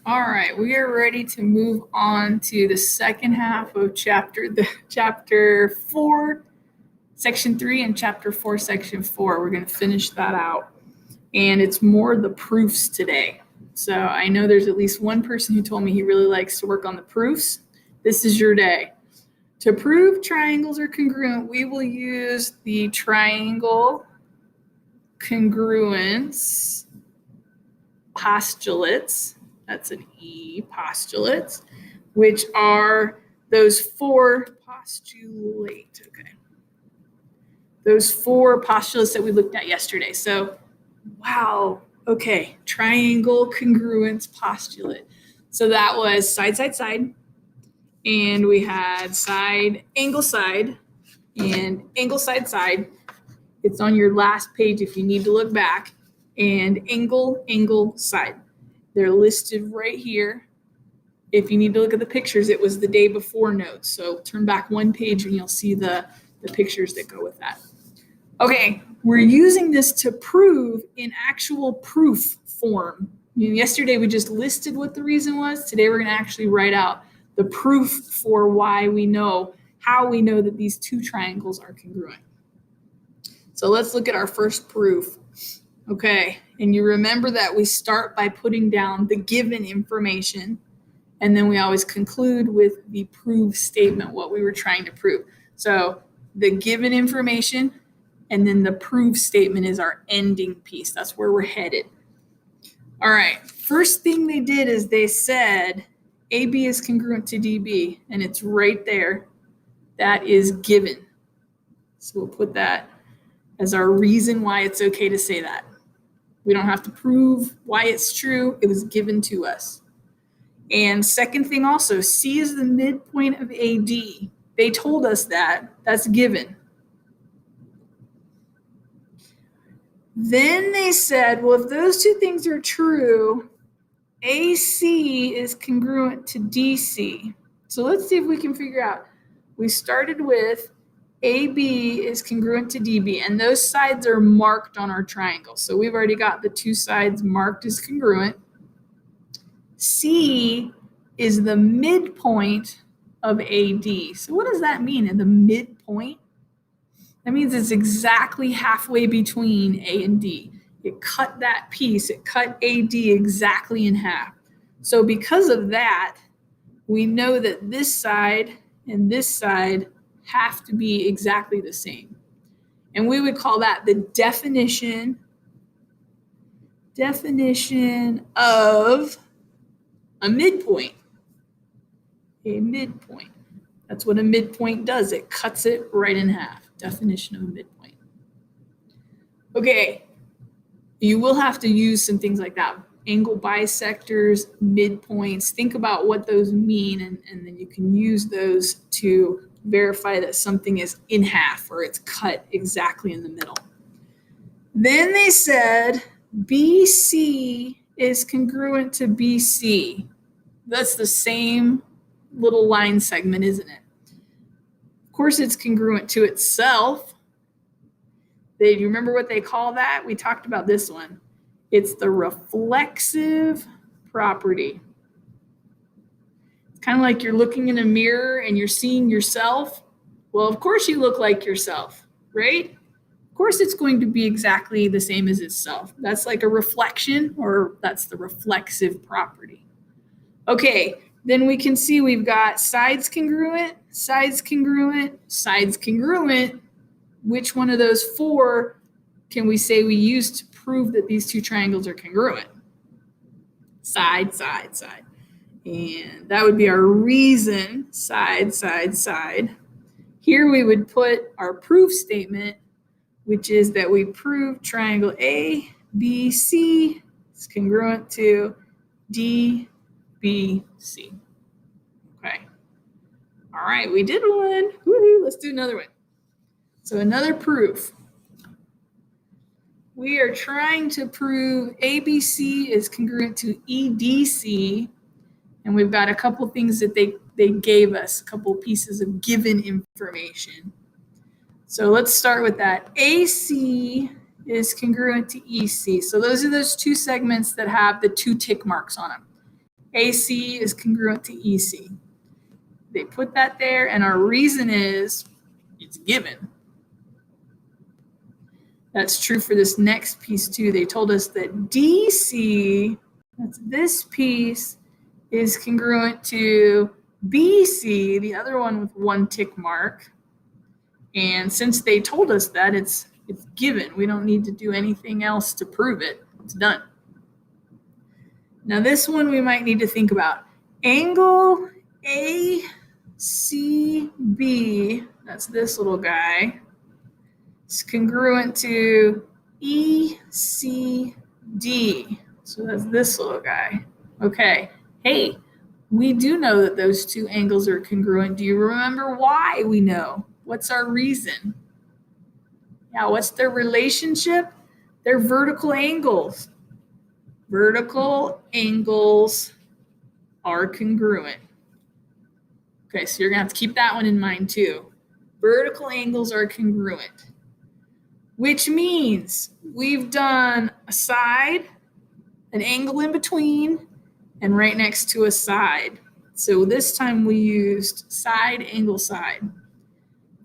All right, we are ready to move on to the second half of chapter 4, section 3, and chapter 4, section 4. We're going to finish that out. And it's more the proofs today. So I know there's at least one person who told me he really likes to work on the proofs. This is your day. To prove triangles are congruent, we will use the triangle congruence postulates. That's an E, postulates, which are those four those four postulates that we looked at yesterday. So, wow, okay, triangle congruence postulate. So that was side, side, side, and we had side, angle, side, and angle, side, side. It's on your last page if you need to look back, and angle, angle, side. They're listed right here. If you need to look at the pictures, it was the day before notes. So turn back one page and you'll see the pictures that go with that. Okay, we're using this to prove in actual proof form. Yesterday we just listed what the reason was. Today we're going to actually write out the proof for how we know that these two triangles are congruent. So let's look at our first proof. Okay, and you remember that we start by putting down the given information, and then we always conclude with the proof statement, what we were trying to prove. So the given information, and then the proof statement is our ending piece. That's where we're headed. All right, first thing they did is they said AB is congruent to DB, and it's right there. That is given. So we'll put that as our reason why it's okay to say that. We don't have to prove why it's true. It was given to us. And second thing also, C is the midpoint of AD. They told us that. That's given. Then they said, well, if those two things are true, AC is congruent to DC. So let's see if we can figure out. We started with AB is congruent to DB, and those sides are marked on our triangle. So we've already got the two sides marked as congruent. C is the midpoint of AD. So what does that mean in the midpoint? That means it's exactly halfway between A and D. It cut that piece, it cut AD exactly in half. So because of that, we know that this side and this side have to be exactly the same. And we would call that the definition of a midpoint. A midpoint. That's what a midpoint does. It cuts it right in half. Definition of a midpoint. Okay, you will have to use some things like that. Angle bisectors, midpoints. Think about what those mean, and then you can use those to verify that something is in half or it's cut exactly in the middle. Then they said BC is congruent to BC. That's the same little line segment, isn't it? Of course, it's congruent to itself. Do you remember what they call that? We talked about this one. It's the reflexive property. It's kind of like you're looking in a mirror and you're seeing yourself. Well, of course you look like yourself, right? Of course it's going to be exactly the same as itself. That's like a reflection, or that's the reflexive property. Okay, then we can see we've got sides congruent, sides congruent, sides congruent. Which one of those four can we say we use to prove that these two triangles are congruent? Side, side, side. And that would be our reason, side, side, side. Here we would put our proof statement, which is that we prove triangle ABC is congruent to DBC. Okay. All right, we did one. Woohoo, let's do another one. So another proof. We are trying to prove ABC is congruent to EDC, and we've got a couple things that they gave us, a couple pieces of given information. So let's start with that. AC is congruent to EC. So those are those two segments that have the two tick marks on them. AC is congruent to EC. They put that there, and our reason is it's given. That's true for this next piece too. They told us that DC, that's this piece, is congruent to BC, the other one with one tick mark. And since they told us that, it's given. We don't need to do anything else to prove it. It's done. Now this one we might need to think about. Angle ACB, that's this little guy, is congruent to ECD. So that's this little guy. Okay. Hey, we do know that those two angles are congruent. Do you remember why we know? What's our reason? Yeah, what's their relationship? They're vertical angles. Vertical angles are congruent. Okay, so you're going to have to keep that one in mind too. Vertical angles are congruent, which means we've done a side, an angle in between, and right next to a side. So this time we used side, angle, side.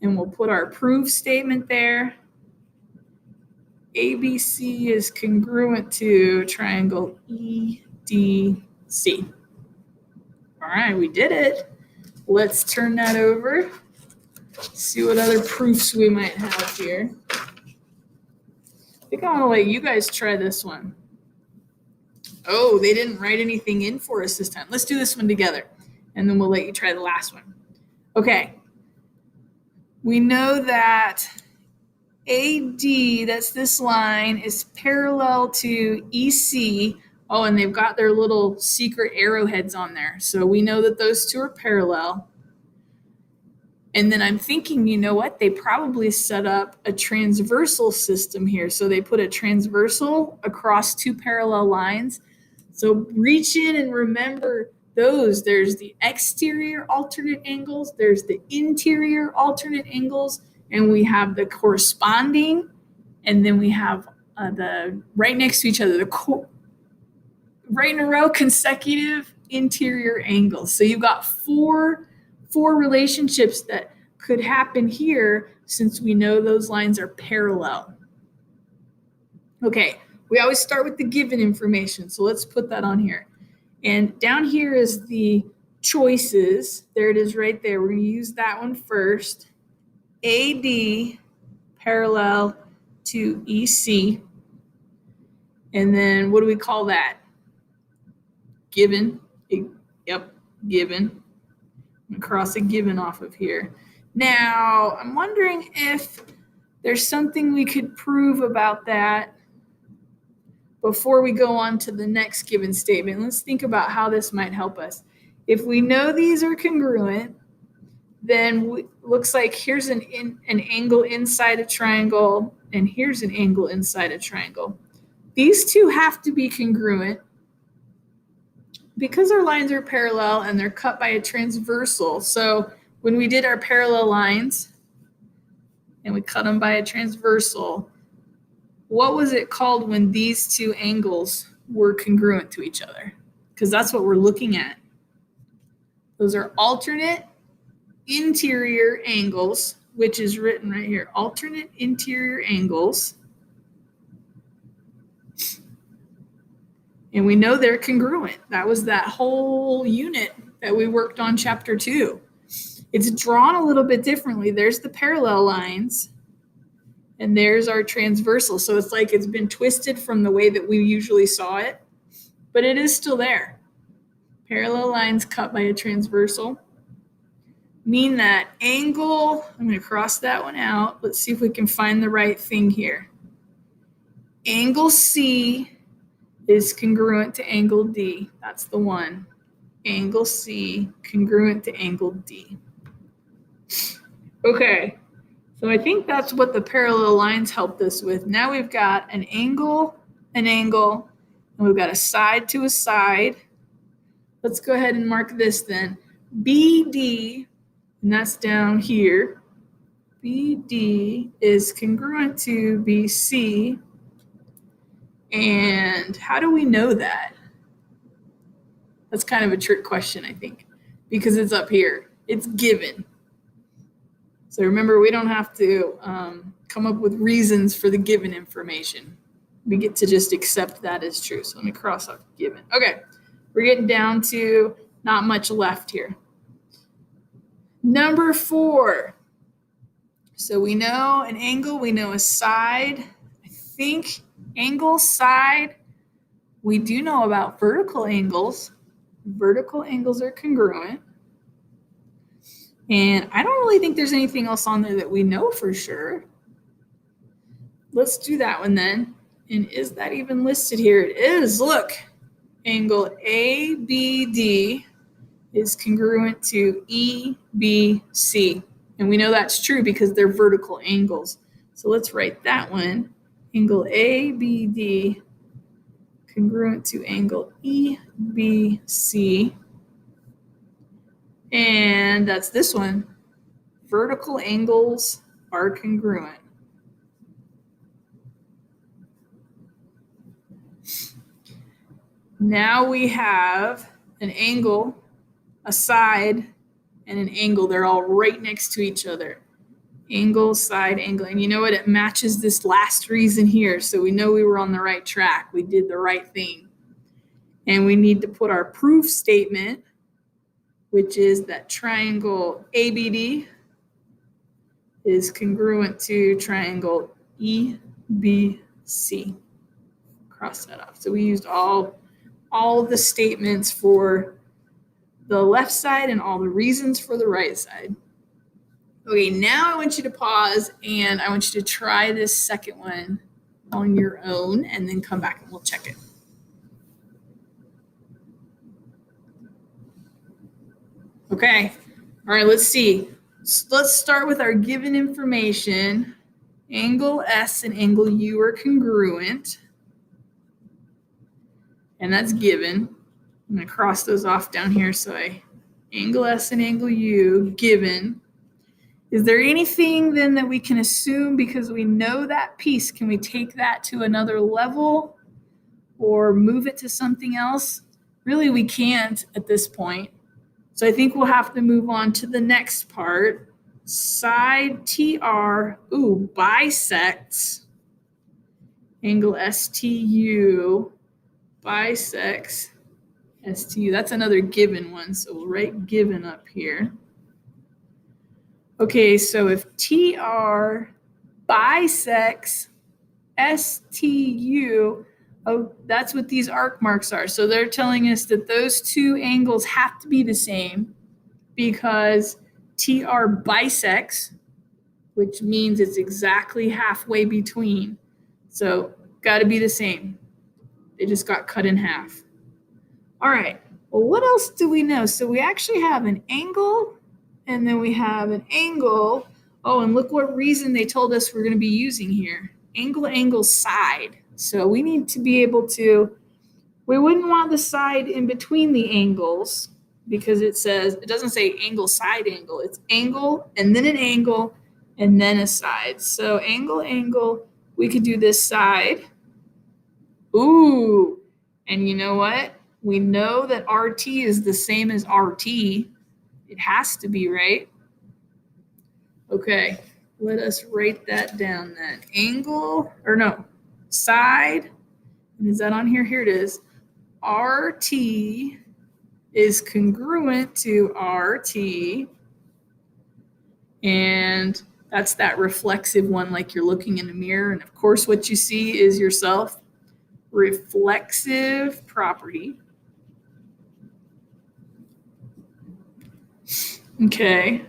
And we'll put our proof statement there. ABC is congruent to triangle EDC. All right, we did it. Let's turn that over. See what other proofs we might have here. I think I want to let you guys try this one. Oh, they didn't write anything in for us this time. Let's do this one together, and then we'll let you try the last one. Okay. We know that AD, that's this line, is parallel to EC. Oh, and they've got their little secret arrowheads on there. So we know that those two are parallel. And then I'm thinking, you know what? They probably set up a transversal system here. So they put a transversal across two parallel lines. So reach in and remember those. There's the exterior alternate angles, there's the interior alternate angles, and we have the corresponding, and then we have the right next to each other, right in a row consecutive interior angles. So you've got four relationships that could happen here since we know those lines are parallel. Okay, we always start with the given information, so let's put that on here. And down here is the choices. There it is right there. We're going to use that one first. AD parallel to EC. And then what do we call that? Given. Yep, given. I'm going to cross a given off of here. Now, I'm wondering if there's something we could prove about that before we go on to the next given statement. Let's think about how this might help us. If we know these are congruent, then looks like here's an angle inside a triangle, and here's an angle inside a triangle. These two have to be congruent because our lines are parallel and they're cut by a transversal. So when we did our parallel lines and we cut them by a transversal, what was it called when these two angles were congruent to each other? Because that's what we're looking at. Those are alternate interior angles, which is written right here, alternate interior angles. And we know they're congruent. That was that whole unit that we worked on chapter 2. It's drawn a little bit differently. There's the parallel lines, and there's our transversal. So it's like it's been twisted from the way that we usually saw it, but it is still there. Parallel lines cut by a transversal mean that angle, I'm going to cross that one out. Let's see if we can find the right thing here. Angle C is congruent to angle D. That's the one. Angle C congruent to angle D. Okay, so I think that's what the parallel lines helped us with. Now we've got an angle, and we've got a side to a side. Let's go ahead and mark this then. BD, and that's down here. BD is congruent to BC. And how do we know that? That's kind of a trick question, I think, because it's up here. It's given. So remember, we don't have to come up with reasons for the given information. We get to just accept that as true. So let me cross off given. Okay, we're getting down to not much left here. Number 4. So we know an angle, we know a side. I think angle, side, we do know about vertical angles. Vertical angles are congruent. And I don't really think there's anything else on there that we know for sure. Let's do that one then. And is that even listed here? It is. Look, angle ABD is congruent to EBC. And we know that's true because they're vertical angles. So let's write that one. Angle ABD congruent to angle EBC. And that's this one. Vertical angles are congruent. Now we have an angle, a side, and an angle. They're all right next to each other. Angle, side, angle. And you know what? It matches this last reason here. So we know we were on the right track. We did the right thing. And we need to put our proof statement, which is that triangle ABD is congruent to triangle EBC. Cross that off. So we used all of the statements for the left side and all the reasons for the right side. Okay, now I want you to pause and I want you to try this second one on your own and then come back and we'll check it. Okay, all right, let's see. Let's start with our given information. Angle S and angle U are congruent. And that's given. I'm going to cross those off down here. So angle S and angle U, given. Is there anything then that we can assume because we know that piece? Can we take that to another level or move it to something else? Really, we can't at this point. So I think we'll have to move on to the next part. Side TR, bisects angle STU, bisects STU. That's another given one, so we'll write given up here. Okay, so if TR bisects STU, that's what these arc marks are. So they're telling us that those two angles have to be the same because TR bisects, which means it's exactly halfway between. So got to be the same. They just got cut in half. All right, well, what else do we know? So we actually have an angle, and then we have an angle. Oh, and look what reason they told us we're going to be using here. Angle, angle, side. So we need to be able to, we wouldn't want the side in between the angles because it doesn't say angle, side, angle. It's angle, and then an angle, and then a side. So angle, angle, we could do this side. Ooh, and you know what? We know that RT is the same as RT. It has to be, right? Okay, let us write that down then. Angle, or no, side, and is that on here? Here it is. RT is congruent to RT, and that's that reflexive one like you're looking in a mirror, and of course what you see is yourself. Reflexive property. Okay.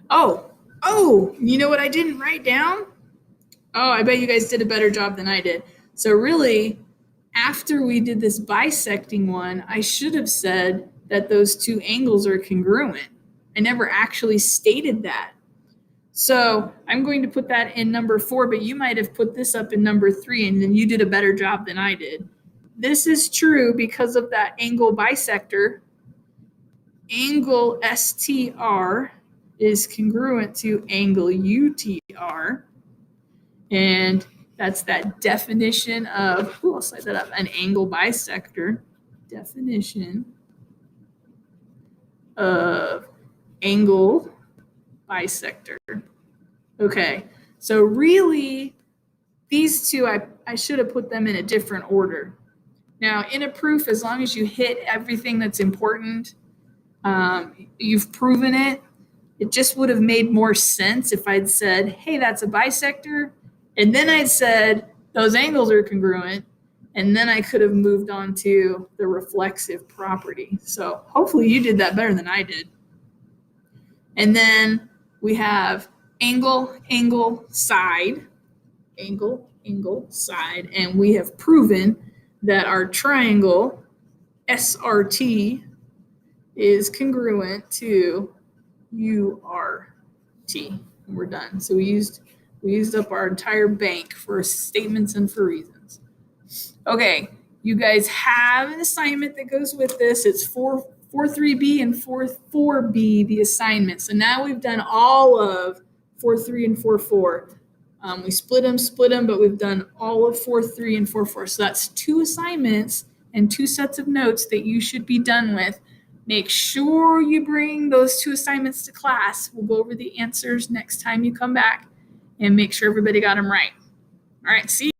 Oh, you know what I didn't write down? Oh, I bet you guys did a better job than I did. So really, after we did this bisecting one, I should have said that those two angles are congruent. I never actually stated that. So I'm going to put that in number 4, but you might have put this up in number 3, and then you did a better job than I did. This is true because of that angle bisector. Angle STR is congruent to angle UTR. And that's that definition of, I'll slide that up, an angle bisector definition. of angle bisector. Okay, so really, these two, I should have put them in a different order. Now, in a proof, as long as you hit everything that's important, you've proven it. It just would have made more sense if I'd said, hey, that's a bisector. And then I'd said, those angles are congruent. And then I could have moved on to the reflexive property. So hopefully you did that better than I did. And then we have angle, angle, side. Angle, angle, side. And we have proven that our triangle, SRT, is congruent to URT. And we're done. So we used up our entire bank for statements and for reasons. Okay, you guys have an assignment that goes with this. It's 4.3b and 4.4b, the assignment. So now we've done all of 4.3 and 4.4. We split them, but we've done all of 4.3 and 4.4. So that's 2 assignments and 2 sets of notes that you should be done with. Make sure you bring those 2 assignments to class. We'll go over the answers next time you come back and make sure everybody got them right. All right, see you.